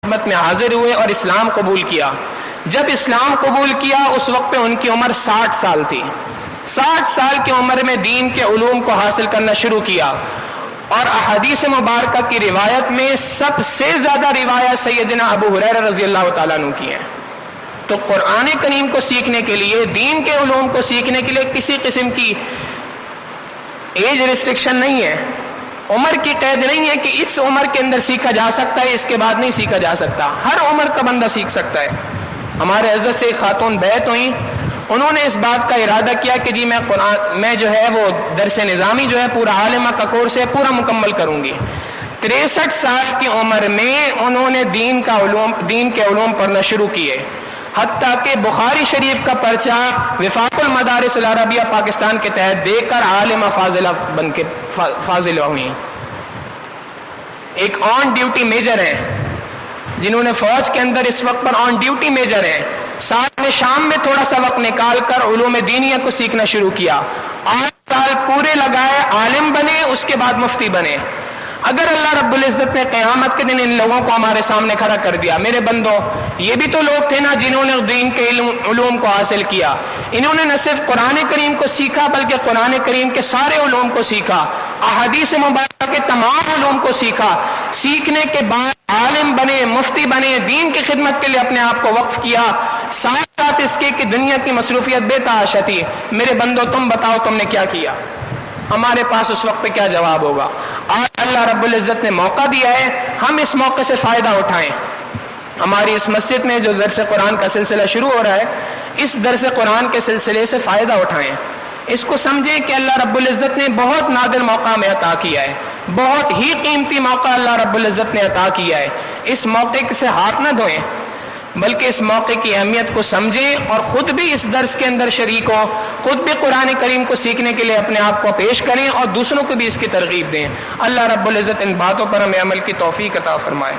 خدمت میں حاضر ہوئے اور اسلام قبول کیا. جب اسلام قبول کیا اس وقت پہ ان کی عمر 60 سال تھی. 60 سال کی عمر میں دین کے علوم کو حاصل کرنا شروع کیا، اور احادیث مبارکہ کی روایت میں سب سے زیادہ روایت سیدنا ابو ہریرہ رضی اللہ تعالیٰ عنہ کی ہیں. تو قرآن کریم کو سیکھنے کے لیے، دین کے علوم کو سیکھنے کے لیے کسی قسم کی ایج ریسٹرکشن نہیں ہے، عمر کی قید نہیں ہے کہ اس عمر کے اندر سیکھا جا سکتا ہے، اس کے بعد نہیں سیکھا جا سکتا. ہر عمر کا بندہ سیکھ سکتا ہے. ہمارے حضرت سے خاتون بیعت ہوئیں، انہوں نے اس بات کا ارادہ کیا کہ جی میں جو ہے وہ درس نظامی جو ہے پورا عالمہ کا کورس ہے پورا مکمل کروں گی. 63 سال کی عمر میں انہوں نے دین کے علوم پڑھنا شروع کیے، حتیٰ کہ بخاری شریف کا پرچہ وفاق المدارس العربیہ پاکستان کے تحت دے کر عالمہ فاضلہ بن کے فاضلہ ہوئی. ایک آن ڈیوٹی میجر ہیں جنہوں نے فوج کے اندر اس وقت پر آن ڈیوٹی میجر ہیں، ساتھ میں شام میں تھوڑا سا وقت نکال کر علوم دینیہ کو سیکھنا شروع کیا. 8 سال پورے لگائے، عالم بنے، اس کے بعد مفتی بنے. اگر اللہ رب العزت نے قیامت کے دن ان لوگوں کو ہمارے سامنے کھڑا کر دیا، میرے بندوں یہ بھی تو لوگ تھے نا جنہوں نے دین کے علوم کو حاصل کیا. انہوں نے نہ صرف قرآن کریم کو سیکھا بلکہ قرآن کریم کے سارے علوم کو سیکھا، احادیث مبارکہ کے تمام علوم کو سیکھا. سیکھنے کے بعد عالم بنے، مفتی بنے، دین کی خدمت کے لیے اپنے آپ کو وقف کیا، ساتھ ساتھ اس کے کہ دنیا کی مصروفیت بے تحاشا تھی. میرے بندو تم بتاؤ تم نے کیا کیا؟ ہمارے پاس اس وقت پہ کیا جواب ہوگا؟ آج اللہ رب العزت نے موقع دیا ہے، ہم اس موقع سے فائدہ اٹھائیں. ہماری اس مسجد میں جو درس قرآن کا سلسلہ شروع ہو رہا ہے، اس درس قرآن کے سلسلے سے فائدہ اٹھائیں. اس کو سمجھیں کہ اللہ رب العزت نے بہت نادر موقع ہمیں عطا کیا ہے، بہت ہی قیمتی موقع اللہ رب العزت نے عطا کیا ہے. اس موقع سے ہاتھ نہ دھوئیں بلکہ اس موقع کی اہمیت کو سمجھیں اور خود بھی اس درس کے اندر شریک ہوں، خود بھی قرآن کریم کو سیکھنے کے لیے اپنے آپ کو پیش کریں اور دوسروں کو بھی اس کی ترغیب دیں. اللہ رب العزت ان باتوں پر ہمیں عمل کی توفیق عطا فرمائے.